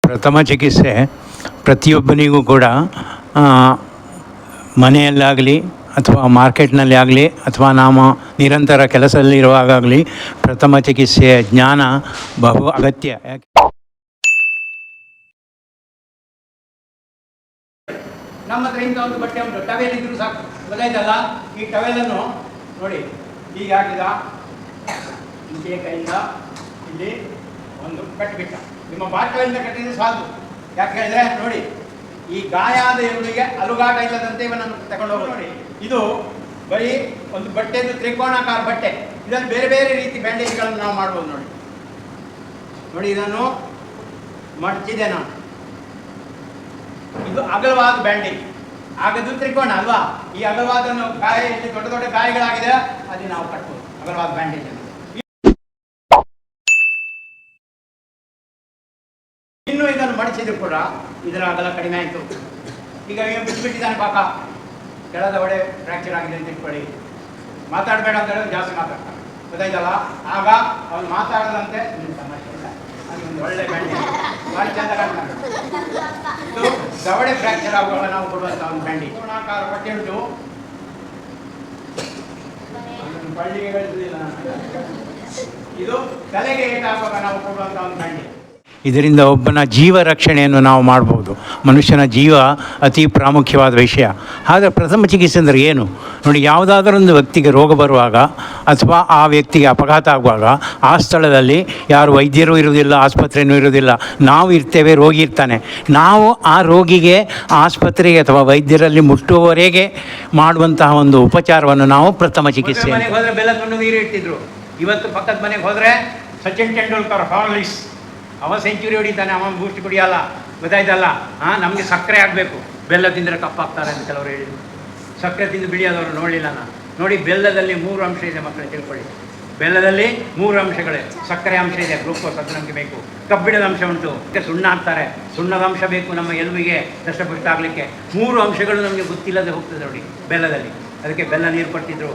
ಪ್ರಥಮ ಚಿಕಿತ್ಸೆ ಪ್ರತಿಯೊಬ್ಬನಿಗೂ ಕೂಡ ಮನೆಯಲ್ಲಾಗಲಿ ಅಥವಾ ಮಾರ್ಕೆಟ್ನಲ್ಲಿ ಆಗಲಿ ಅಥವಾ ನಾವು ನಿರಂತರ ಕೆಲಸದಲ್ಲಿರುವಾಗಲಿ ಪ್ರಥಮ ಚಿಕಿತ್ಸೆಯ ಜ್ಞಾನ ಬಹು ಅಗತ್ಯ. ನಮ್ಮ ಹತ್ರ ಇಂಥ ಒಂದು ಬಟ್ಟೆ ಉಂಟು, ಟವೆಲ್ ಇದ್ರೂ ಸಾಕು, ಗೊತ್ತಾಯ್ತಲ್ಲ. ಈ ಟವೆಲನ್ನು ನೋಡಿ ಹೀಗೆ ಹಾಕಿದ, ಈಚೆ ಕೈಯಿಂದ ಇಲ್ಲಿ ಒಂದು ಕಟ್ಟಿಬಿಟ್ಟ. ನಿಮ್ಮ ಬಾಟಲಿಂದ ಕಟ್ಟಿದ್ರೆ ಸಾಕು. ಯಾಕೆ ಹೇಳಿದ್ರೆ ನೋಡಿ, ಈ ಗಾಯ ಆದ ಇವನಿಗೆ ಅಲುಗಾಟ ಇಲ್ಲದಂತೆ ಇವನನ್ನು ತಗೊಂಡು ಹೋಗೋದು. ನೋಡಿ, ಇದು ಬರೀ ಒಂದು ಬಟ್ಟೆದು ತ್ರಿಕೋಣಾಕಾರ ಬಟ್ಟೆ. ಇದನ್ನು ಬೇರೆ ಬೇರೆ ರೀತಿ ಬ್ಯಾಂಡೇಜ್ಗಳನ್ನು ನಾವು ಮಾಡ್ಬೋದು. ನೋಡಿ ನೋಡಿ ಇದನ್ನು ಮಡಚಿದೆ ನಾನು. ಇದು ಅಗಲವಾದ ಬ್ಯಾಂಡೇಜ್, ಆಗದು ತ್ರಿಕೋಣ ಅಲ್ವಾ. ಈ ಅಗಲವಾದನ್ನು ಗಾಯ, ಇಲ್ಲಿ ದೊಡ್ಡ ದೊಡ್ಡ ಗಾಯಗಳಾಗಿದೆ, ಅಲ್ಲಿ ನಾವು ಕಟ್ಬೋದು ಅಗಲವಾದ ಬ್ಯಾಂಡೇಜ್ ಅನ್ನು. ಇನ್ನು ಇದನ್ನು ಮಡಿಸಿದ್ರು ಕೂಡ ಇದರ ಅಗಲ ಕಡಿಮೆ ಆಯಿತು. ಈಗ ಬಿಟ್ಟುಬಿಟ್ಟಿದ್ದಾನೆ ಪಾಪ, ಕೆಳದ ಒಡೆ ಫ್ರ್ಯಾಕ್ಚರ್ ಆಗಿದೆ ಅಂತ ಇಟ್ಕೊಳ್ಳಿ. ಮಾತಾಡಬೇಡ ಅಂತ ಹೇಳಿದ್ರೆ ಜಾಸ್ತಿ ಮಾತಾಡ್ತಾನೆ, ಗೊತ್ತಾಯ್ತಲ್ಲ. ಆಗ ಅವನು ಮಾತಾಡದಂತೆ ಸಮಸ್ಯೆ ಇಲ್ಲ, ಅದು ಒಂದು ಒಳ್ಳೆ ಬ್ಯಾಂಡೇಜ್, ಭಾರಿ ಚಂದ ಕಾಣ್ತಾನೆ. ಇದು ದವಡೆ ಫ್ರ್ಯಾಕ್ಚರ್ ಆಗುವಾಗ ನಾವು ಕೊಡುವಂಥ ಒಂದು ಬ್ಯಾಂಡೇಜ್. ಕೋಣಾಕಾರ ಬಟ್ಟೆ ಉಂಟು, ಬಳ್ಳಿಗೆ ಗಳಿಸಲಿಲ್ಲ. ಇದು ತಲೆಗೆ ಏಟಾಗುವಾಗ ನಾವು ಕೊಡುವಂಥ ಒಂದು ಬ್ಯಾಂಡೇಜ್. ಇದರಿಂದ ಒಬ್ಬನ ಜೀವ ರಕ್ಷಣೆಯನ್ನು ನಾವು ಮಾಡ್ಬೋದು. ಮನುಷ್ಯನ ಜೀವ ಅತಿ ಪ್ರಾಮುಖ್ಯವಾದ ವಿಷಯ. ಆದರೆ ಪ್ರಥಮ ಚಿಕಿತ್ಸೆ ಅಂದರೆ ಏನು ನೋಡಿ, ಯಾವುದಾದ್ರೊಂದು ವ್ಯಕ್ತಿಗೆ ರೋಗ ಬರುವಾಗ ಅಥವಾ ಆ ವ್ಯಕ್ತಿಗೆ ಅಪಘಾತ ಆಗುವಾಗ ಆ ಸ್ಥಳದಲ್ಲಿ ಯಾರು ವೈದ್ಯರು ಇರುವುದಿಲ್ಲ, ಆಸ್ಪತ್ರೆಯೂ ಇರುವುದಿಲ್ಲ, ನಾವು ಇರ್ತೇವೆ, ರೋಗಿ ಇರ್ತಾನೆ. ನಾವು ಆ ರೋಗಿಗೆ ಆಸ್ಪತ್ರೆಗೆ ಅಥವಾ ವೈದ್ಯರಲ್ಲಿ ಮುಟ್ಟುವವರೆಗೆ ಮಾಡುವಂತಹ ಒಂದು ಉಪಚಾರವನ್ನು ನಾವು ಪ್ರಥಮ ಚಿಕಿತ್ಸೆ. ಮನೆಗೆ ಹೋದರೆ ಬೆಲ್ಲವನ್ನು ನೀರು ಇಟ್ಟಿದ್ರು. ಇವತ್ತು ಪಕ್ಕದ ಮನೆಗೆ ಹೋದರೆ ಸಚಿನ್ ತೆಂಡೂಲ್ಕರ್ ಹಾರ್ಲಿಕ್ಸ್, ಅವ ಸೆಂಚುರಿ ಹೊಡಿತಾನೆ, ಅವ ಬೂಸ್ಟ್ ಕುಡಿಯಲ್ಲ, ಗೊತ್ತಾಯ್ತಲ್ಲ. ನಮಗೆ ಸಕ್ಕರೆ ಆಗಬೇಕು, ಬೆಲ್ಲ ತಿಂದರೆ ಕಪ್ಪಾಗ್ತಾರೆ ಅಂತ ಕೆಲವರು ಹೇಳಿದರು. ಸಕ್ಕರೆ ತಿಂದು ಬಿಡಿಯೋದವರು ನೋಡಲಿಲ್ಲ ನಾನು. ನೋಡಿ, ಬೆಲ್ಲದಲ್ಲಿ 3 ಅಂಶ ಇದೆ ಮಕ್ಕಳೇ, ತಿಳ್ಕೊಳ್ಳಿ. ಬೆಲ್ಲದಲ್ಲಿ 3 ಅಂಶಗಳೇ. ಸಕ್ಕರೆ ಅಂಶ ಇದೆ, ಗ್ಲೂಕೋಸ್, ಅದು ನಮಗೆ ಬೇಕು. ಕಬ್ಬಿಣದ ಅಂಶ ಉಂಟು, ಸುಣ್ಣ ಹಾಕ್ತಾರೆ, ಸುಣ್ಣದ ಅಂಶ ಬೇಕು ನಮ್ಮ ಎಲುಬಿಗೆ ದಷ್ಟಪುಷ್ಟ ಆಗಲಿಕ್ಕೆ. 3 ಅಂಶಗಳು ನಮಗೆ ಗೊತ್ತಿಲ್ಲದೆ ಹೋಗ್ತದೆ ನೋಡಿ ಬೆಲ್ಲದಲ್ಲಿ. ಅದಕ್ಕೆ ಬೆಲ್ಲ ನೀರು ಕೊಡ್ತಿದ್ರು.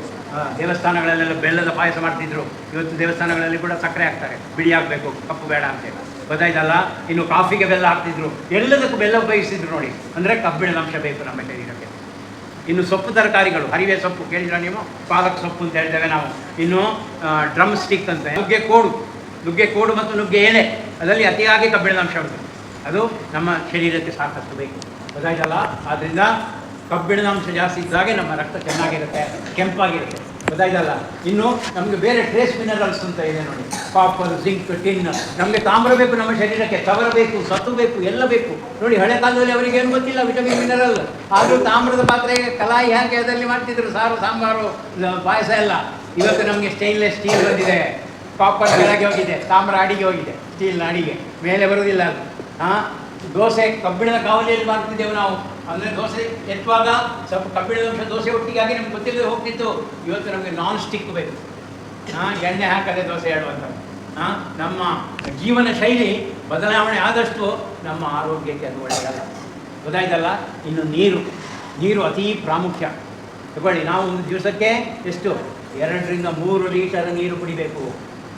ದೇವಸ್ಥಾನಗಳಲ್ಲೆಲ್ಲ ಬೆಲ್ಲದ ಪಾಯಸ ಮಾಡ್ತಿದ್ರು. ಇವತ್ತು ದೇವಸ್ಥಾನಗಳಲ್ಲಿ ಕೂಡ ಸಕ್ಕರೆ ಹಾಕ್ತಾರೆ, ಬಿಡಿ ಆಗಬೇಕು, ಕಪ್ಪು ಬೇಡ ಅಂತೇಳಿ, ಗೊತ್ತಾಯ್ತಲ್ಲ. ಇನ್ನು ಕಾಫಿಗೆ ಬೆಲ್ಲ ಹಾಕ್ತಿದ್ರು, ಎಲ್ಲದಕ್ಕೂ ಬೆಲ್ಲ ಉಪಯೋಗಿಸ್ತಿದ್ರು ನೋಡಿ. ಅಂದರೆ ಕಬ್ಬಿಣದ ಅಂಶ ಬೇಕು ನಮ್ಮ ಶರೀರಕ್ಕೆ. ಇನ್ನು ಸೊಪ್ಪು ತರಕಾರಿಗಳು, ಹರಿವೆ ಸೊಪ್ಪು ಕೇಳಿದ್ರೆ ನೀವು, ಪಾಲಕ್ ಸೊಪ್ಪು ಅಂತ ಹೇಳ್ತೇವೆ ನಾವು. ಇನ್ನು ಡ್ರಮ್ ಸ್ಟಿಕ್ ಅಂತ, ನುಗ್ಗೆ ಕೋಡು ಮತ್ತು ನುಗ್ಗೆ ಎಲೆ, ಅದರಲ್ಲಿ ಅತಿಯಾಗಿ ಕಬ್ಬಿಣದ ಅಂಶ ಉಂಟು. ಅದು ನಮ್ಮ ಶರೀರಕ್ಕೆ ಸಾಕಷ್ಟು ಬೇಕು, ಗೊತ್ತಾಯ್ತಲ್ಲ. ಆದ್ದರಿಂದ ಕಬ್ಬಿಣದ ಅಂಶ ಜಾಸ್ತಿ ಇದ್ದಾಗೆ ನಮ್ಮ ರಕ್ತ ಚೆನ್ನಾಗಿರುತ್ತೆ, ಕೆಂಪಾಗಿರುತ್ತೆ, ಗೊತ್ತಾಯ್ತಲ್ಲ. ಇನ್ನು ನಮಗೆ ಬೇರೆ ಟ್ರೇಸ್ ಮಿನರಲ್ಸ್ ಅಂತ ಇದೆ ನೋಡಿ, ಕಾಪರ್, ಜಿಂಕ್, ಟಿನ್. ನಮಗೆ ತಾಮ್ರ ಬೇಕು ನಮ್ಮ ಶರೀರಕ್ಕೆ, ಕವರ್ ಬೇಕು, ಸತ್ತು ಬೇಕು, ಎಲ್ಲ ಬೇಕು ನೋಡಿ. ಹಳೆ ಕಾಲದಲ್ಲಿ ಅವರಿಗೆ ಏನು ಗೊತ್ತಿಲ್ಲ ವಿಟಮಿನ್ ಮಿನರಲ್. ಆದರೂ ತಾಮ್ರದ ಪಾತ್ರೆಗೆ ಕಲಾಯಿ ಹಾಕಿ ಅದರಲ್ಲಿ ಮಾಡ್ತಿದ್ರು ಸಾರು, ಸಾಂಬಾರು, ಪಾಯಸ ಎಲ್ಲ. ಇವತ್ತು ನಮಗೆ ಸ್ಟೈನ್ಲೆಸ್ ಸ್ಟೀಲ್ ಬಂದಿದೆ, ಕಾಪರ್ ಕೆಳಗೆ ಹೋಗಿದೆ, ತಾಮ್ರ ಅಡಿಗೆ ಹೋಗಿದೆ, ಸ್ಟೀಲ್ನ ಅಡಿಗೆ ಮೇಲೆ ಬರುವುದಿಲ್ಲ ಅದು. ದೋಸೆ ಕಬ್ಬಿಣದ ಕಾವಲಿಯಲ್ಲಿ ಮಾಡ್ತಿದ್ದೆವು ನಾವು. ಅಂದರೆ ದೋಸೆ ಎತ್ತುವಾಗ ಸ್ವಲ್ಪ ಕಬ್ಬಿಣದ ಅಂಶ ದೋಸೆ ಒಟ್ಟಿಗಾಗಿ ನಮ್ಗೆ ಗೊತ್ತಿಲ್ಲದೆ ಹೋಗ್ತಿತ್ತು. ಇವತ್ತು ನಮಗೆ ನಾನ್ ಸ್ಟಿಕ್ ಬೇಕು, ಎಣ್ಣೆ ಹಾಕದೆ ದೋಸೆ ಹೇಳುವಂಥದ್ದು. ನಮ್ಮ ಜೀವನ ಶೈಲಿ ಬದಲಾವಣೆ ಆದಷ್ಟು ನಮ್ಮ ಆರೋಗ್ಯಕ್ಕೆ ಅದು ಒಳ್ಳೆಯದಲ್ಲ, ಗೊತ್ತಾಯ್ತಲ್ಲ. ಇನ್ನು ನೀರು ಅತೀ ಪ್ರಾಮುಖ್ಯ. ತಗೊಳ್ಳಿ, ನಾವು ಒಂದು ದಿವಸಕ್ಕೆ ಎಷ್ಟು 2 ರಿಂದ 3 ಲೀಟರ್ ನೀರು ಕುಡಿಬೇಕು.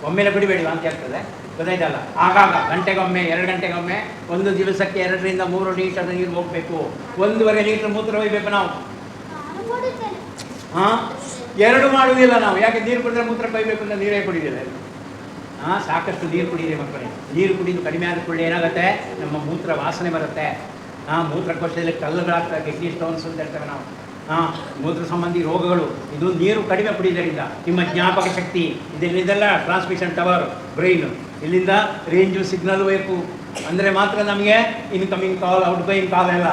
ಒಮ್ಮೆಲೆ ಕುಡಿಬೇಡಿ, ವಾಂತಿ ಆಗ್ತದೆ, ಗೊತ್ತಾಯ್ತಲ್ಲ. ಆಗಾಗ ಗಂಟೆಗೊಮ್ಮೆ, 2 ಗಂಟೆಗೊಮ್ಮೆ, ಒಂದು ದಿವಸಕ್ಕೆ 2 ರಿಂದ 3 ಲೀಟರ್ ನೀರು ಹೋಗಬೇಕು. 1.5 ಲೀಟರ್ ಮೂತ್ರ ಒಯ್ಬೇಕು ನಾವು. 2 ಮಾಡುವುದಿಲ್ಲ ನಾವು. ಯಾಕೆ? ನೀರು ಕುಡಿದ್ರೆ ಮೂತ್ರ ಕೊಯ್ಬೇಕು ಅಂತ ನೀರೇ ಕುಡಿದಿಲ್ಲ. ಸಾಕಷ್ಟು ನೀರು ಕುಡಿಯಿರಿ ಮಕ್ಕಳೇ. ನೀರು ಕುಡಿದು ಕಡಿಮೆ ಆದ ಕೂಡಲೇ ಏನಾಗುತ್ತೆ, ನಮ್ಮ ಮೂತ್ರ ವಾಸನೆ ಬರುತ್ತೆ. ಮೂತ್ರಕೋಶದಲ್ಲಿ ಕಲ್ಲುಗಳಾಗ್ತವೆ, ಕಿಡ್ನಿ ಸ್ಟೋನ್ಸ್ ಅಂತ ಹೇಳ್ತೇವೆ ನಾವು. ಮೂತ್ರ ಸಂಬಂಧಿ ರೋಗಗಳು ಇದು ನೀರು ಕಡಿಮೆ ಕುಡಿಯೋದ್ರಿಂದ. ನಿಮ್ಮ ಜ್ಞಾಪಕ ಶಕ್ತಿ ಇದೆಲ್ಲ ಟ್ರಾನ್ಸ್ಮಿಷನ್ ಟವರ್ ಬ್ರೈನು, ಇಲ್ಲಿಂದ ರೇಂಜು ಸಿಗ್ನಲ್ ಬೇಕು. ಅಂದರೆ ಮಾತ್ರ ನಮಗೆ ಇನ್ಕಮಿಂಗ್ ಕಾಲ್, ಔಟ್ಗೋಯಿಂಗ್ ಕಾಲ್ ಎಲ್ಲ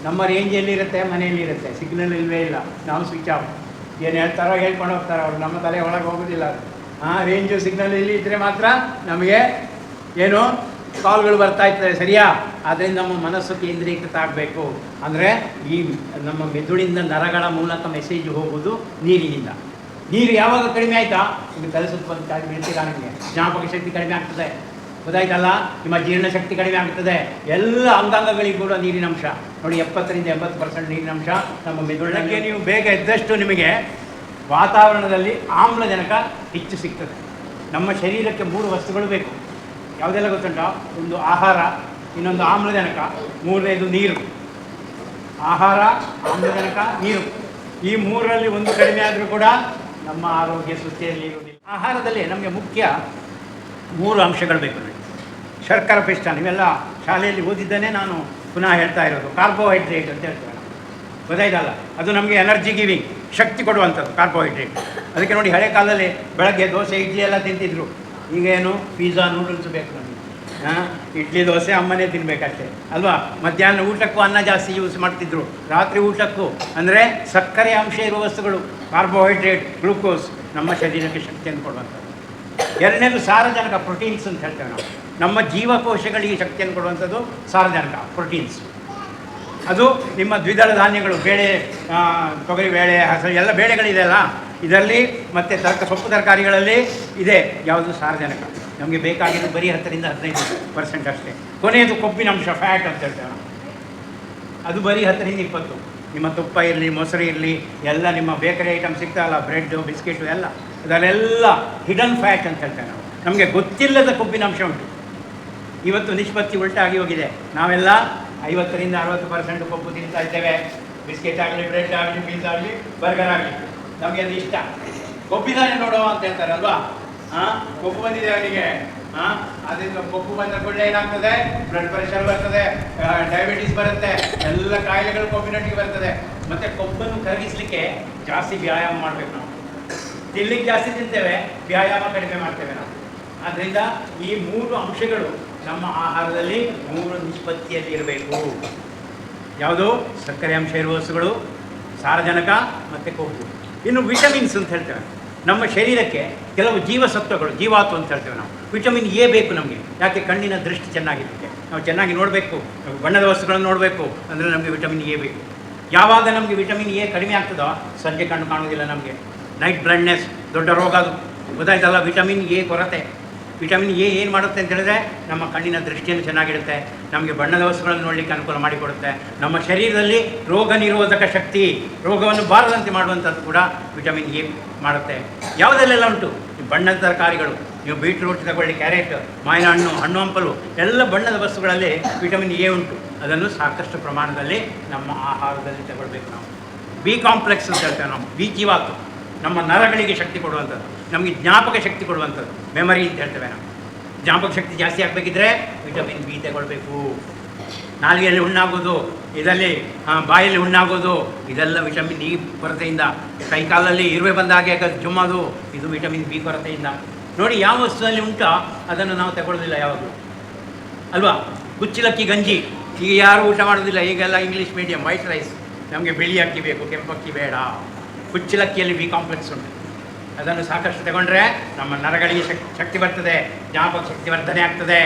ನಮ್ಮ ರೇಂಜ್ ಎಲ್ಲಿರುತ್ತೆ, ಮನೆಯಲ್ಲಿರುತ್ತೆ. ಸಿಗ್ನಲ್ ಇಲ್ಲವೇ ಇಲ್ಲ, ನಾವು ಸ್ವಿಚ್ ಆಫ್. ಏನು ಹೇಳ್ತಾರೋ ಹೇಳ್ಕೊಂಡು ಹೋಗ್ತಾರೆ ಅವರು, ನಮ್ಮ ತಲೆ ಒಳಗೆ ಹೋಗೋದಿಲ್ಲ ಅದು. ರೇಂಜು ಸಿಗ್ನಲ್ ಇಲ್ಲಿ ಇದ್ದರೆ ಮಾತ್ರ ನಮಗೆ ಏನು ಕಾಲ್ಗಳು ಬರ್ತಾ ಇರ್ತದೆ, ಸರಿಯಾ? ಆದ್ದರಿಂದ ನಮ್ಮ ಮನಸ್ಸು ಕೇಂದ್ರೀಕೃತ ಆಗಬೇಕು. ಅಂದರೆ ಈ ನಮ್ಮ ಮೆದುಳಿಂದ ನರಗಳ ಮೂಲಕ ಮೆಸೇಜ್ ಹೋಗೋದು ನೀರಿನಿಂದ. ನೀರು ಯಾವಾಗ ಕಡಿಮೆ ಆಯಿತಾ, ನಿಮಗೆ ತಲೆಸುತ್ತ ಬೀಳ್ತೀರಾ, ನಿಮಗೆ ಜ್ಞಾಪಕ ಶಕ್ತಿ ಕಡಿಮೆ ಆಗ್ತದೆ, ಗೊತ್ತಾಯ್ತಲ್ಲ. ನಿಮ್ಮ ಜೀರ್ಣಶಕ್ತಿ ಕಡಿಮೆ ಆಗ್ತದೆ. ಎಲ್ಲ ಅಂಗಾಂಗಗಳಿಗೂ ಕೂಡ ನೀರಿನಂಶ ನೋಡಿ 70 ರಿಂದ 80% ನೀರಿನಂಶ ನಮ್ಮ ಮೆದುಳಿಗೆ. ನೀವು ಬೇಗ ಎದ್ದಷ್ಟು ನಿಮಗೆ ವಾತಾವರಣದಲ್ಲಿ ಆಮ್ಲಜನಕ ಹೆಚ್ಚು ಸಿಗ್ತದೆ. ನಮ್ಮ ಶರೀರಕ್ಕೆ 3 ವಸ್ತುಗಳು ಬೇಕು. ಯಾವುದೆಲ್ಲ ಗೊತ್ತುಂಟ? ಒಂದು ಆಹಾರ, ಇನ್ನೊಂದು ಆಮ್ಲಜನಕ, ಮೂರನೇದು ನೀರು. ಆಹಾರ, ಆಮ್ಲಜನಕ, ನೀರು. ಈ ಮೂರರಲ್ಲಿ ಒಂದು ಕಡಿಮೆ ಆದರೂ ಕೂಡ ನಮ್ಮ ಆರೋಗ್ಯ ಸುಸ್ಥಿತಿಯಲ್ಲಿ ಇರುವುದಿಲ್ಲ. ಆಹಾರದಲ್ಲಿ ನಮಗೆ ಮುಖ್ಯ 3 ಅಂಶಗಳು ಬೇಕು ನನಗೆ. ಶರ್ಕರ ಪಿಷ್ಟ, ನೀವೆಲ್ಲ ಶಾಲೆಯಲ್ಲಿ ಓದಿದ್ದನ್ನೇ ನಾನು ಪುನಃ ಹೇಳ್ತಾ ಇರೋದು. ಕಾರ್ಬೋಹೈಡ್ರೇಟ್ ಅಂತ ಹೇಳ್ತೇವೆ ನಾವು, ಗೊತ್ತಾಯ್ತಲ್ಲ? ಅದು ನಮಗೆ ಎನರ್ಜಿ ಗಿವಿಂಗ್, ಶಕ್ತಿ ಕೊಡುವಂಥದ್ದು ಕಾರ್ಬೋಹೈಡ್ರೇಟ್. ಅದಕ್ಕೆ ನೋಡಿ, ಹಳೆ ಕಾಲದಲ್ಲಿ ಬೆಳಗ್ಗೆ ದೋಸೆ ಇಡ್ಲಿ ಎಲ್ಲ ತಿಂತಿದ್ರು. ಈಗೇನು ಪಿಜ್ಜಾ ನೂಡಲ್ಸ್ ಬೇಕು ನಮಗೆ. ಇಡ್ಲಿ ದೋಸೆ ಅಮ್ಮನೇ ತಿನ್ನಬೇಕಷ್ಟೇ ಅಲ್ವಾ? ಮಧ್ಯಾಹ್ನ ಊಟಕ್ಕೂ ಅನ್ನ ಜಾಸ್ತಿ ಯೂಸ್ ಮಾಡ್ತಿದ್ರು, ರಾತ್ರಿ ಊಟಕ್ಕೂ. ಅಂದರೆ ಸಕ್ಕರೆ ಅಂಶ ಇರುವ ವಸ್ತುಗಳು, ಕಾರ್ಬೋಹೈಡ್ರೇಟ್, ಗ್ಲೂಕೋಸ್ ನಮ್ಮ ಶರೀರಕ್ಕೆ ಶಕ್ತಿಯನ್ನು ಕೊಡುವಂಥದ್ದು. ಎರಡನೇದು ಸಾರಜನಕ, ಪ್ರೋಟೀನ್ಸ್ ಅಂತ ಹೇಳ್ತೇವೆ ನಾವು. ನಮ್ಮ ಜೀವಕೋಶಗಳಿಗೆ ಶಕ್ತಿಯನ್ನು ಕೊಡುವಂಥದ್ದು ಸಾರಜನಕ, ಪ್ರೋಟೀನ್ಸ್. ಅದು ನಿಮ್ಮ ದ್ವಿದಳ ಧಾನ್ಯಗಳು, ಬೇಳೆ, ತೊಗರಿ ಬೇಳೆ, ಹಸರು ಎಲ್ಲ ಬೇಳೆಗಳಿದೆಯಲ್ಲ, ಇದರಲ್ಲಿ ಮತ್ತು ಸೊಪ್ಪು ತರಕಾರಿಗಳಲ್ಲಿ ಇದೆ ಯಾವುದು ಸಾರಜನಕ. ನಮಗೆ ಬೇಕಾಗಿದ್ದು ಬರೀ 10ರಿಂದ 15% ಅಷ್ಟೇ. ಕೊನೆಯದು ಕೊಬ್ಬಿನ ಅಂಶ, ಫ್ಯಾಟ್ ಅಂತ ಹೇಳ್ತೇವೆ ನಾವು. ಅದು ಬರೀ 10ರಿಂದ 20. ನಿಮ್ಮ ತುಪ್ಪ ಇರಲಿ, ಮೊಸರು ಇರಲಿ, ಎಲ್ಲ ನಿಮ್ಮ ಬೇಕರಿ ಐಟಮ್ ಸಿಗ್ತಾವಲ್ಲ, ಬ್ರೆಡ್ಡು, ಬಿಸ್ಕೆಟು ಎಲ್ಲ, ಅದರಲ್ಲೆಲ್ಲ ಹಿಡನ್ ಫ್ಯಾಟ್ ಅಂತ ಹೇಳ್ತೇವೆ ನಾವು. ನಮಗೆ ಗೊತ್ತಿಲ್ಲದ ಕೊಬ್ಬಿನ ಅಂಶ ಉಂಟು. ಇವತ್ತು ನಿಷ್ಪತ್ತಿ ಉಲ್ಟಾಗಿ ಹೋಗಿದೆ. ನಾವೆಲ್ಲ 50ರಿಂದ 60% ಕೊಬ್ಬು ತಿಂತಾ ಇದ್ದೇವೆ. ಬಿಸ್ಕೆಟ್ ಆಗಲಿ, ಬ್ರೆಡ್ ಆಗಲಿ, ಪಿಜ್ಜಾ ಆಗಲಿ, ಬರ್ಗರ್ ಆಗಲಿ, ನಮಗೆ ಅದು ಇಷ್ಟ. ಕೊಬ್ಬಿದಾನೆ ನೋಡುವ ಅಂತ ಹೇಳ್ತಾರೆ ಅಲ್ವಾ? ಕೊಬ್ಬು ಬಂದಿದೆ ಅವನಿಗೆ. ಅದರಿಂದ ಕೊಬ್ಬು ಬಂದ ಕೂಡಲೇ ಏನಾಗ್ತದೆ? ಬ್ಲಡ್ ಪ್ರೆಷರ್ ಬರ್ತದೆ, ಡಯಾಬಿಟಿಸ್ ಬರುತ್ತೆ, ಎಲ್ಲ ಕಾಯಿಲೆಗಳು ಕೊಬ್ಬಿನೊಟ್ಟಿಗೆ ಬರ್ತದೆ. ಮತ್ತು ಕೊಬ್ಬನ್ನು ಕರಗಿಸಲಿಕ್ಕೆ ಜಾಸ್ತಿ ವ್ಯಾಯಾಮ ಮಾಡಬೇಕು ನಾವು. ತಿನ್ಲಿಕ್ಕೆ ಜಾಸ್ತಿ ತಿಂತೇವೆ, ವ್ಯಾಯಾಮ ಕಡಿಮೆ ಮಾಡ್ತೇವೆ ನಾವು. ಆದ್ದರಿಂದ ಈ 3 ಅಂಶಗಳು ನಮ್ಮ ಆಹಾರದಲ್ಲಿ 3 ನಿಷ್ಪತ್ತಿಯಲ್ಲಿ ಇರಬೇಕು. ಯಾವುದು? ಸಕ್ಕರೆ ಅಂಶ ಇರುವ ವಸ್ತುಗಳು, ಸಾರಜನಕ ಮತ್ತು ಕೊಬ್ಬು. ಇನ್ನು ವಿಟಮಿನ್ಸ್ ಅಂತ ಹೇಳ್ತೇವೆ. ನಮ್ಮ ಶರೀರಕ್ಕೆ ಕೆಲವು ಜೀವಸತ್ವಗಳು, ಜೀವಾತು ಅಂತ ಹೇಳ್ತೇವೆ ನಾವು. ವಿಟಮಿನ್ ಎ ಬೇಕು ನಮಗೆ. ಯಾಕೆ? ಕಣ್ಣಿನ ದೃಷ್ಟಿ ಚೆನ್ನಾಗಿರುತ್ತೆ, ನಾವು ಚೆನ್ನಾಗಿ ನೋಡಬೇಕು, ಬಣ್ಣದ ವಸ್ತುಗಳನ್ನು ನೋಡಬೇಕು ಅಂದರೆ ನಮಗೆ ವಿಟಮಿನ್ ಎ ಬೇಕು. ಯಾವಾಗ ನಮಗೆ ವಿಟಮಿನ್ ಎ ಕಡಿಮೆ ಆಗ್ತದೋ ಸಂಜೆ ಕಣ್ಣು ಕಾಣುವುದಿಲ್ಲ ನಮಗೆ. ನೈಟ್ ಬ್ಲೈಂಡ್ನೆಸ್ ದೊಡ್ಡ ರೋಗ ಅದು, ಗೊತ್ತಾಯ್ತಲ್ಲ? ವಿಟಮಿನ್ ಎ ಕೊರತೆ. ವಿಟಮಿನ್ ಎ ಏನು ಮಾಡುತ್ತೆ ಅಂತ ಹೇಳಿದ್ರೆ ನಮ್ಮ ಕಣ್ಣಿನ ದೃಷ್ಟಿಯನ್ನು ಚೆನ್ನಾಗಿಡುತ್ತೆ, ನಮಗೆ ಬಣ್ಣದ ವಸ್ತುಗಳನ್ನು ನೋಡಲಿಕ್ಕೆ ಅನುಕೂಲ ಮಾಡಿಕೊಡುತ್ತೆ. ನಮ್ಮ ಶರೀರದಲ್ಲಿ ರೋಗ ನಿರೋಧಕ ಶಕ್ತಿ, ರೋಗವನ್ನು ಬಾರದಂತೆ ಮಾಡುವಂಥದ್ದು ಕೂಡ ವಿಟಮಿನ್ ಎ ಮಾಡುತ್ತೆ. ಯಾವುದಲ್ಲೆಲ್ಲ ಉಂಟು? ಬಣ್ಣದ ತರಕಾರಿಗಳು, ನೀವು ಬೀಟ್ರೂಟ್ ತಗೊಳ್ಳಿ, ಕ್ಯಾರೆಟ್, ಮಾವಿನ ಹಣ್ಣು, ಹಣ್ಣು ಹಂಪಲು, ಎಲ್ಲ ಬಣ್ಣದ ವಸ್ತುಗಳಲ್ಲಿ ವಿಟಮಿನ್ ಎ ಉಂಟು. ಅದನ್ನು ಸಾಕಷ್ಟು ಪ್ರಮಾಣದಲ್ಲಿ ನಮ್ಮ ಆಹಾರದಲ್ಲಿ ತಗೊಳ್ಬೇಕು ನಾವು. ಬಿ ಕಾಂಪ್ಲೆಕ್ಸ್ ಅಂತ ಹೇಳ್ತೇವೆ ನಾವು. ಬಿ ಜೀವಾತು ನಮ್ಮ ನರಗಳಿಗೆ ಶಕ್ತಿ ಕೊಡುವಂಥದ್ದು, ನಮಗೆ ಜ್ಞಾಪಕ ಶಕ್ತಿ ಕೊಡುವಂಥದ್ದು, ಮೆಮರಿ ಅಂತ ಹೇಳ್ತೇವೆ ನಾವು. ಜ್ಞಾಪಕ ಶಕ್ತಿ ಜಾಸ್ತಿ ಆಗಬೇಕಿದ್ರೆ ವಿಟಮಿನ್ ಬಿ ತಗೊಳ್ಬೇಕು. ನಾಲಿಗೆಯಲ್ಲಿ ಹುಣ್ಣಾಗೋದು, ಇದರಲ್ಲಿ ಬಾಯಲ್ಲಿ ಹುಣ್ಣಾಗೋದು, ಇದೆಲ್ಲ ವಿಟಮಿನ್ ಇ ಕೊರತೆಯಿಂದ. ಕೈಕಾಲಲ್ಲಿ ಇರುವೆ ಬಂದ ಹಾಗೆ ಜುಮ್ಮೋದು, ಇದು ವಿಟಮಿನ್ ಬಿ ಕೊರತೆಯಿಂದ. ನೋಡಿ, ಯಾವ ವಸ್ತುದಲ್ಲಿ ಉಂಟೋ ಅದನ್ನು ನಾವು ತಗೊಳ್ಳೋದಿಲ್ಲ ಯಾವಾಗಲೂ ಅಲ್ವಾ? ಕುಚ್ಚಲಕ್ಕಿ ಗಂಜಿ ಈಗ ಯಾರು ಊಟ ಮಾಡೋದಿಲ್ಲ. ಈಗೆಲ್ಲ ಇಂಗ್ಲೀಷ್ ಮೀಡಿಯಮ್, ವೈಟ್ ರೈಸ್. ನಮಗೆ ಬಿಳಿ ಅಕ್ಕಿ ಬೇಕು, ಕೆಂಪಕ್ಕಿ ಬೇಡ. ಕುಚ್ಚಲಕ್ಕಿಯಲ್ಲಿ ಬಿ ಕಾಂಪ್ಲೆಕ್ಸ್ ಉಂಟು. ಅದನ್ನು ಸಾಕಷ್ಟು ತಗೊಂಡ್ರೆ ನಮ್ಮ ನರಗಳಿಗೆ ಶಕ್ತಿ ಬರ್ತದೆ, ಜ್ಞಾಪಕ ಶಕ್ತಿ ವರ್ಧನೆ ಆಗ್ತದೆ,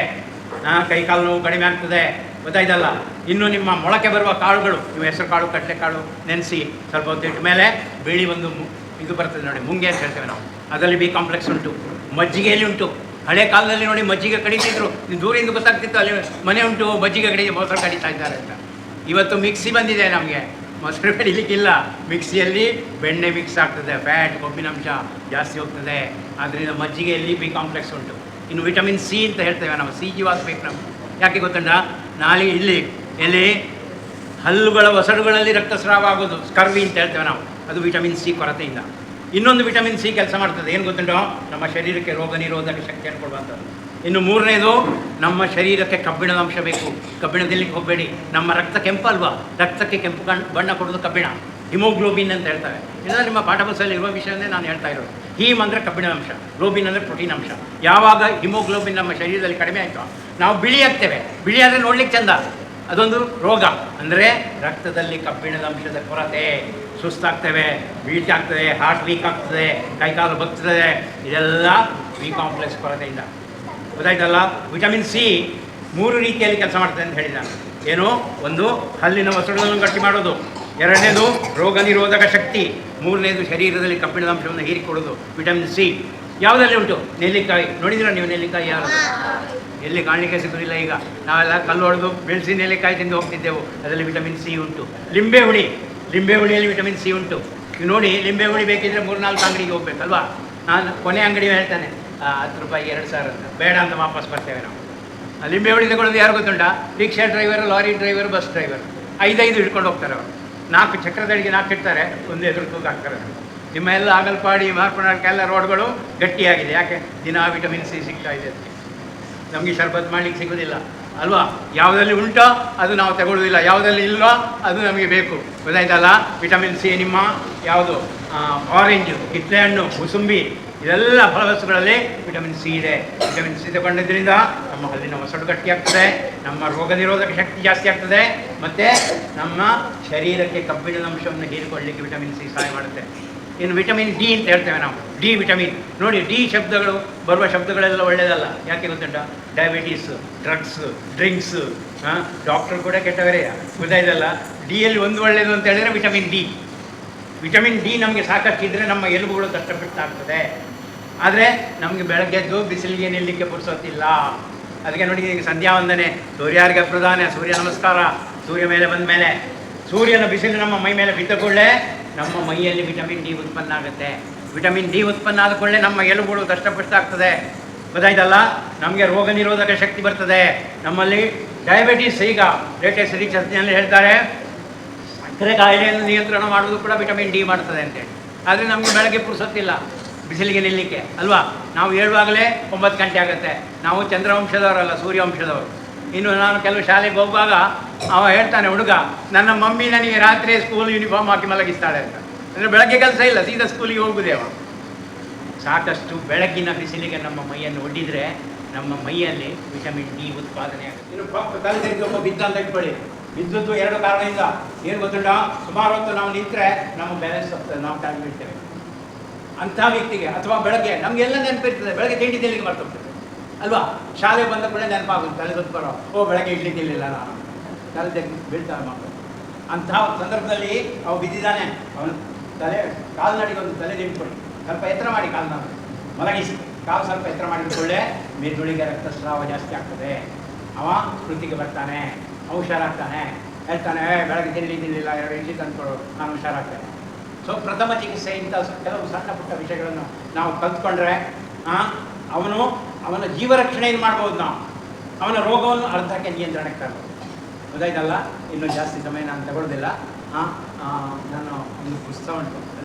ಕೈಕಾಲು ನೋವು ಕಡಿಮೆ ಆಗ್ತದೆ, ಗೊತ್ತಾಯ್ತಲ್ಲ? ಇನ್ನು ನಿಮ್ಮ ಮೊಳಕೆ ಬರುವ ಕಾಳುಗಳು, ನೀವು ಹೆಸರು ಕಾಳು, ಕಡಲೆಕಾಳು ನೆನೆಸಿ ಸ್ವಲ್ಪ ಹೊತ್ತಿಟ್ಟ ಮೇಲೆ ಬಿಳಿ ಒಂದು ಇದು ಬರ್ತದೆ ನೋಡಿ, ಮುಂಗೆ ಅಂತ ಹೇಳ್ತೇವೆ ನಾವು. ಅದರಲ್ಲಿ ಬಿ ಕಾಂಪ್ಲೆಕ್ಸ್ ಉಂಟು. ಮಜ್ಜಿಗೆಯಲ್ಲಿ ಉಂಟು. ಹಳೆ ಕಾಲದಲ್ಲಿ ನೋಡಿ ಮಜ್ಜಿಗೆ ಕಡಿತಿದ್ರು, ನೀವು ದೂರಿಂದ ಗೊತ್ತಾಗ್ತಿತ್ತು ಅಲ್ಲಿ ಮನೆ ಉಂಟು, ಮಜ್ಜಿಗೆ ಕಡಿಗೆ ಮೊಸರು ಕಡಿತಾ ಇದ್ದಾರೆ ಅಂತ. ಇವತ್ತು ಮಿಕ್ಸಿ ಬಂದಿದೆ, ನಮಗೆ ಮೊಸರು ಕಡಿಲಿಕ್ಕಿಲ್ಲ, ಮಿಕ್ಸಿಯಲ್ಲಿ ಬೆಣ್ಣೆ ಮಿಕ್ಸ್ ಆಗ್ತದೆ, ಫ್ಯಾಟ್, ಕೊಬ್ಬಿನಂಶ ಜಾಸ್ತಿ ಹೋಗ್ತದೆ. ಆದ್ದರಿಂದ ಮಜ್ಜಿಗೆಯಲ್ಲಿ ಬಿ ಕಾಂಪ್ಲೆಕ್ಸ್ ಉಂಟು. ಇನ್ನು ವಿಟಮಿನ್ ಸಿ ಅಂತ ಹೇಳ್ತೇವೆ ನಾವು. ಸಿ ಜೀವಾತ್ ಬೇಕು ನಮಗೆ. ಯಾಕೆ ಗೊತ್ತುಂಟ? ಎಲ್ಲಿ ಹಲ್ಲುಗಳ ಒಸಡುಗಳಲ್ಲಿ ರಕ್ತಸ್ರಾವ ಆಗೋದು, ಸ್ಕರ್ವಿ ಅಂತ ಹೇಳ್ತೇವೆ ನಾವು, ಅದು ವಿಟಮಿನ್ ಸಿ ಕೊರತೆಯಿಂದ. ಇನ್ನೊಂದು ವಿಟಮಿನ್ ಸಿ ಕೆಲಸ ಮಾಡ್ತದೆ, ಏನು ಗೊತ್ತುಂಟೋ? ನಮ್ಮ ಶರೀರಕ್ಕೆ ರೋಗ ನಿರೋಧಕ ಶಕ್ತಿಯನ್ನು ಕೊಡುವಂಥದ್ದು. ಇನ್ನು ಮೂರನೇದು, ನಮ್ಮ ಶರೀರಕ್ಕೆ ಕಬ್ಬಿಣದ ಅಂಶ ಬೇಕು. ಕಬ್ಬಿಣ ತಿನ್ನಲಿಕ್ಕೆ ಹೋಗಬೇಡಿ. ನಮ್ಮ ರಕ್ತ ಕೆಂಪಲ್ವಾ, ರಕ್ತಕ್ಕೆ ಕೆಂಪು ಬಣ್ಣ ಕೊಡೋದು ಕಬ್ಬಿಣ, ಹಿಮೋಗ್ಲೋಬಿನ್ ಅಂತ ಹೇಳ್ತಾರೆ. ಇಲ್ಲ, ನಿಮ್ಮ ಪಾಠ ಪುಸ್ತಕದಲ್ಲಿ ಇರುವ ವಿಷಯನೇ ನಾನು ಹೇಳ್ತಾ ಇರೋದು. ಹೀಮ್ ಅಂದರೆ ಕಬ್ಬಿಣದ ಅಂಶ, ಗ್ಲೋಬಿನ್ ಅಂದರೆ ಪ್ರೋಟೀನ್ ಅಂಶ. ಯಾವಾಗ ಹಿಮೋಗ್ಲೋಬಿನ್ ನಮ್ಮ ಶರೀರದಲ್ಲಿ ಕಡಿಮೆ ಆಯಿತು ನಾವು ಬಿಳಿ ಆಗ್ತೇವೆ. ಬಿಳಿ ಆದರೆ ನೋಡ್ಲಿಕ್ಕೆ ಚಂದ, ಅದೊಂದು ರೋಗ. ಅಂದರೆ ರಕ್ತದಲ್ಲಿ ಕಬ್ಬಿಣದ ಅಂಶದ ಕೊರತೆ, ಸುಸ್ತಾಗ್ತೇವೆ, ವೀಕ್ ಆಗ್ತದೆ, ಹಾರ್ಟ್ ವೀಕ್ ಆಗ್ತದೆ, ಕೈಕಾಲು ಬಗ್ತದೆ. ಇದೆಲ್ಲ ಬಿ ಕಾಂಪ್ಲೆಕ್ಸ್ ಕೊರತೆಯಿಂದ. ಗೊತ್ತಾಯ್ತಲ್ಲ? ವಿಟಮಿನ್ ಸಿ 3 ರೀತಿಯಲ್ಲಿ ಕೆಲಸ ಮಾಡ್ತದೆ ಅಂತ ಹೇಳಿದ. ಏನು? ಒಂದು, ಹಲ್ಲಿನ ಒಸಡುಗಳನ್ನು ಗಟ್ಟಿ ಮಾಡೋದು. ಎರಡನೇದು, ರೋಗ ನಿರೋಧಕ ಶಕ್ತಿ. ಮೂರನೇದು, ಶರೀರದಲ್ಲಿ ಕಬ್ಬಿಣದ ಅಂಶವನ್ನು ಹೀರಿಕೊಡೋದು, ವಿಟಮಿನ್ ಸಿ. ಯಾವುದರಲ್ಲಿ ಉಂಟು? ನೆಲ್ಲಿಕಾಯಿ. ನೋಡಿದಿರ ನೀವು ನೆಲ್ಲಿಕಾಯಿ? ಯಾರು ಎಲ್ಲಿ ಕಾಣಲಿಕ್ಕೆ ಸಿಗೋದಿಲ್ಲ ಈಗ. ನಾವೆಲ್ಲ ಕಲ್ಲು ಹೊಡೆದು ಬೆಳೆಸಿ ನೆಲ್ಲಿಕಾಯಿ ತಿಂದು ಹೋಗ್ತಿದ್ದೆವು. ಅದರಲ್ಲಿ ವಿಟಮಿನ್ ಸಿ ಉಂಟು. ಲಿಂಬೆ ಹುಳಿಯಲ್ಲಿ ವಿಟಮಿನ್ ಸಿ ಉಂಟು. ನೀವು ನೋಡಿ, ಲಿಂಬೆ ಹುಳಿ ಬೇಕಿದ್ರೆ 3-4 ಅಂಗಡಿಗೆ ಹೋಗ್ಬೇಕಲ್ವಾ? ನಾನು ಕೊನೆ ಅಂಗಡಿ ಹೇಳ್ತಾನೆ 10 ರೂಪಾಯಿಗೆ 2 ಸಾವಿರ ಅಂತ. ಬೇಡ ಅಂತ ವಾಪಸ್ ಬರ್ತೇವೆ ನಾವು. ಲಿಂಬೆ ಹುಳಿ ತಗೊಳ್ಳೋದು ಯಾರು ಗೊತ್ತುಂಟಾ? Rickshaw driver, lorry driver, bus driver 5 ಹಿಡ್ಕೊಂಡು ಹೋಗ್ತಾರೆ ಅವರು. 4 ಚಕ್ರದಡಿಗೆ 4 ಇಡ್ತಾರೆ, ಒಂದು ಎದುರು ತೂಕ ಹಾಕ್ತಾರೆ. ನಿಮ್ಮ ಎಲ್ಲ ಆಗಲ್ಪಾಡಿ ಮಾರ್ಪಣಕ್ಕೆಲ್ಲ ರೋಡ್ಗಳು ಗಟ್ಟಿಯಾಗಿದೆ. ಯಾಕೆ? ದಿನ ವಿಟಮಿನ್ ಸಿ ಸಿಗ್ತಾ ಇದೆ ಅದಕ್ಕೆ. ನಮಗೆ ಶರ್ಬತ್ ಮಾಡಲಿಕ್ಕೆ ಸಿಗೋದಿಲ್ಲ ಅಲ್ವಾ? ಯಾವುದಲ್ಲಿ ಉಂಟೋ ಅದು ನಾವು ತಗೊಳ್ಳೋದಿಲ್ಲ, ಯಾವುದಲ್ಲಿ ಇಲ್ವೋ ಅದು ನಮಗೆ ಬೇಕು. ಗೊತ್ತಾಯ್ತಲ್ಲ? ವಿಟಮಿನ್ ಸಿ ನಿಮ್ಮ ಯಾವುದು ಆರೆಂಜು, ಕಿತ್ತಳೆ ಹಣ್ಣು, ಮೂಸಂಬಿ ಇದೆಲ್ಲ ಫಲವಸ್ತುಗಳಲ್ಲಿ ವಿಟಮಿನ್ ಸಿ ಇದೆ. ವಿಟಮಿನ್ ಸಿ ತಗೊಂಡಿದ್ದರಿಂದ ನಮ್ಮ ಹಲ್ಲಿನ ಒಸಡು ಗಟ್ಟಿಯಾಗ್ತದೆ, ನಮ್ಮ ರೋಗ ನಿರೋಧಕ ಶಕ್ತಿ ಜಾಸ್ತಿ ಆಗ್ತದೆ, ಮತ್ತು ನಮ್ಮ ಶರೀರಕ್ಕೆ ಕಬ್ಬಿಣದ ಅಂಶವನ್ನು ಹೀರಿಕೊಳ್ಳಲಿಕ್ಕೆ ವಿಟಮಿನ್ ಸಿ ಸಹಾಯ ಮಾಡುತ್ತೆ. ಇನ್ನು ವಿಟಮಿನ್ ಡಿ ಅಂತ ಹೇಳ್ತೇವೆ ನಾವು, ಡಿ ವಿಟಮಿನ್. ನೋಡಿ, ಡಿ ಶಬ್ದಗಳು ಬರುವ ಶಬ್ದಗಳೆಲ್ಲ ಒಳ್ಳೆಯದಲ್ಲ. ಯಾಕೆ ಗೊತ್ತುಂಟ? ಡಯಾಬಿಟೀಸ್, ಡ್ರಗ್ಸ್, ಡ್ರಿಂಕ್ಸ್, ಡಾಕ್ಟರ್ ಕೂಡ ಕೆಟ್ಟವರೇ. ಗೊತ್ತಾಯ್ತಲ್ಲ? ಡಿಯಲ್ಲಿ ಒಂದು ಒಳ್ಳೆಯದು ಅಂತ ಹೇಳಿದರೆ ವಿಟಮಿನ್ ಡಿ. ವಿಟಮಿನ್ ಡಿ ನಮಗೆ ಸಾಕಷ್ಟು ಇದ್ದರೆ ನಮ್ಮ ಎಲುಬುಗಳು ಕಷ್ಟಪಟ್ಟಾಗ್ತದೆ. ಆದರೆ ನಮಗೆ ಬೆಳಗ್ಗೆದ್ದು ಬಿಸಿಲಿಗೆ ನಿಲ್ಲಲಿಕ್ಕೆ ಪುರ್ಸೊತ್ತಿಲ್ಲ. ಅದಕ್ಕೆ ನೋಡಿ, ಈಗ ಸಂಧ್ಯಾ ವಂದನೆ, ಸೂರ್ಯಾರ್ಘ್ಯ ಪ್ರಧಾನ, ಸೂರ್ಯ ನಮಸ್ಕಾರ, ಸೂರ್ಯ ಮೇಲೆ ಬಂದ ಮೇಲೆ ಸೂರ್ಯನ ಬಿಸಿಲು ನಮ್ಮ ಮೈ ಮೇಲೆ ಬಿದ್ದ ಕೂಡಲೇ ನಮ್ಮ ಮೈಯಲ್ಲಿ ವಿಟಮಿನ್ ಡಿ ಉತ್ಪನ್ನ ಆಗುತ್ತೆ. ವಿಟಮಿನ್ ಡಿ ಉತ್ಪನ್ನ ಆದ ಕೂಡಲೇ ನಮ್ಮ ಎಲುಬುಗಳು ದಷ್ಟಪುಷ್ಟಾಗ್ತದೆ. ಗೊತ್ತಾಯ್ತಲ್ಲ? ನಮಗೆ ರೋಗ ನಿರೋಧಕ ಶಕ್ತಿ ಬರ್ತದೆ. ನಮ್ಮಲ್ಲಿ ಡಯಾಬಿಟೀಸ್, ಈಗ ಲೇಟೆಸ್ಟ್ ರಿಸರ್ಚ್ನಲ್ಲಿ ಹೇಳ್ತಾರೆ, ಸಕ್ಕರೆ ಕಾಯಿಲೆಯನ್ನು ನಿಯಂತ್ರಣ ಮಾಡೋದು ಕೂಡ ವಿಟಮಿನ್ ಡಿ ಮಾಡ್ತದೆ ಅಂತೇಳಿ. ಆದರೆ ನಮಗೆ ಬೆಳಗ್ಗೆ ಪುರ್ಸೊತ್ತಿಲ್ಲ ಬಿಸಿಲಿಗೆ ನಿಲ್ಲಲಿಕ್ಕೆ ಅಲ್ವಾ? ನಾವು ಹೇಳುವಾಗಲೇ 9 ಗಂಟೆ ಆಗುತ್ತೆ. ನಾವು ಚಂದ್ರವಂಶದವರಲ್ಲ, ಸೂರ್ಯವಂಶದವರು. ಇನ್ನು ನಾನು ಕೆಲವು ಶಾಲೆಗೆ ಹೋಗುವಾಗ ಅವ ಹೇಳ್ತಾನೆ, ಹುಡುಗ, ನನ್ನ ಮಮ್ಮಿ ನನಗೆ ರಾತ್ರಿ ಸ್ಕೂಲ್ ಯೂನಿಫಾರ್ಮ್ ಹಾಕಿ ಮಲಗಿಸ್ತಾಳೆ ಅಂತ. ಅಂದರೆ ಬೆಳಗ್ಗೆ ಕೆಲಸ ಇಲ್ಲ, ಸೀದಾ ಸ್ಕೂಲಿಗೆ ಹೋಗುದೇವ. ಸಾಕಷ್ಟು ಬೆಳಗಿನ ಬಿಸಿಲಿಗೆ ನಮ್ಮ ಮೈಯನ್ನು ಒಡ್ಡಿದರೆ ನಮ್ಮ ಮೈಯಲ್ಲಿ ವಿಟಮಿನ್ ಡಿ ಉತ್ಪಾದನೆ ಆಗುತ್ತೆ. ಇನ್ನು ತಲೆ ತೆಗೆದು ಬಿದ್ದ ಅಂತ ಇಟ್ಕೊಳ್ಳಿ. ಬಿದ್ದದ್ದು 2 ಕಾರಣದಿಂದ. ಏನು ಗೊತ್ತುಂಟ? ಸುಮಾರು ಹೊತ್ತು ನಾವು ನಿಂತರೆ ನಮ್ಮ ಬ್ಯಾಲೆನ್ಸ್ ಹೋಗ್ತದೆ, ನಾವು ಟೈಮ್ ಬಿಡ್ತೇವೆ. ಅಂಥ ವ್ಯಕ್ತಿಗೆ, ಅಥವಾ ಬೆಳಗ್ಗೆ ನಮಗೆಲ್ಲ ನೆನಪಿರ್ತದೆ, ಬೆಳಗ್ಗೆ ತಿಂಡಿ ತಿನ್ನಲಿಕ್ಕೆ ಬರ್ತೋಗ್ತದೆ ಅಲ್ವಾ? ಶಾಲೆ ಬಂದ ಕೂಡ ನೆನಪಾಗುತ್ತೆ, ತಲೆ ಬರೋ, ಬೆಳಗ್ಗೆ ಇಡ್ಲಿ ತಿನ್ನಲಿಲ್ಲ ನಾನು, ತಲೆ ತೆಗೆದು ಬೀಳ್ತಾರೆ ಮಕ್ಕಳು. ಅಂಥ ಸಂದರ್ಭದಲ್ಲಿ ಅವು ಬಿದ್ದಿದ್ದಾನೆ, ಅವನು ತಲೆ ಕಾಲ್ನಡಿಗೆ ಒಂದು ತಲೆ ನಿಂತ್ಕೊಳ್ಳಿ, ಸ್ವಲ್ಪ ಎತ್ತರ ಮಾಡಿ ಕಾಲನ್ನ ಮಲಗಿಸಿ, ಕಾಲು ಸ್ವಲ್ಪ ಎತ್ತರ ಮಾಡಿಕೊಳ್ಳೆ, ಮೆದುಳಿಗೆ ರಕ್ತಸ್ರಾವ ಜಾಸ್ತಿ ಆಗ್ತದೆ. ಅವ ಕೃತಿಗೆ ಬರ್ತಾನೆ, ಹುಷಾರಾಗ್ತಾನೆ, ಹೇಳ್ತಾನೆ, ಬೆಳಗ್ಗೆ ತಿನ್ನಲಿಲ್ಲ, 2 ಇಡ್ಲಿ ತಂದ್ಕೊಡು, ನಾನು ಹುಷಾರಾಗ್ತೇನೆ. ಸೊ ಪ್ರಥಮ ಚಿಕಿತ್ಸೆ ಇಂಥ ಕೆಲವು ಸಣ್ಣ ಪುಟ್ಟ ವಿಷಯಗಳನ್ನು ನಾವು ಕಲ್ತ್ಕೊಂಡ್ರೆ ಅವನ ಜೀವರಕ್ಷಣೆಯನ್ನು ಮಾಡ್ಬೋದು. ನಾವು ಅವನ ರೋಗವನ್ನು ಅರ್ಧಕ್ಕೆ ನಿಯಂತ್ರಣಕ್ಕೆ ತರ್ಬೋದು. ಗೊತ್ತಾಯ್ತಲ್ಲ? ಇನ್ನೂ ಜಾಸ್ತಿ ಸಮಯ ನಾನು ತಗೊಳ್ಳೋದಿಲ್ಲ. ನಾನು ಒಂದು ಪುಸ್ತಕ ಉಂಟು,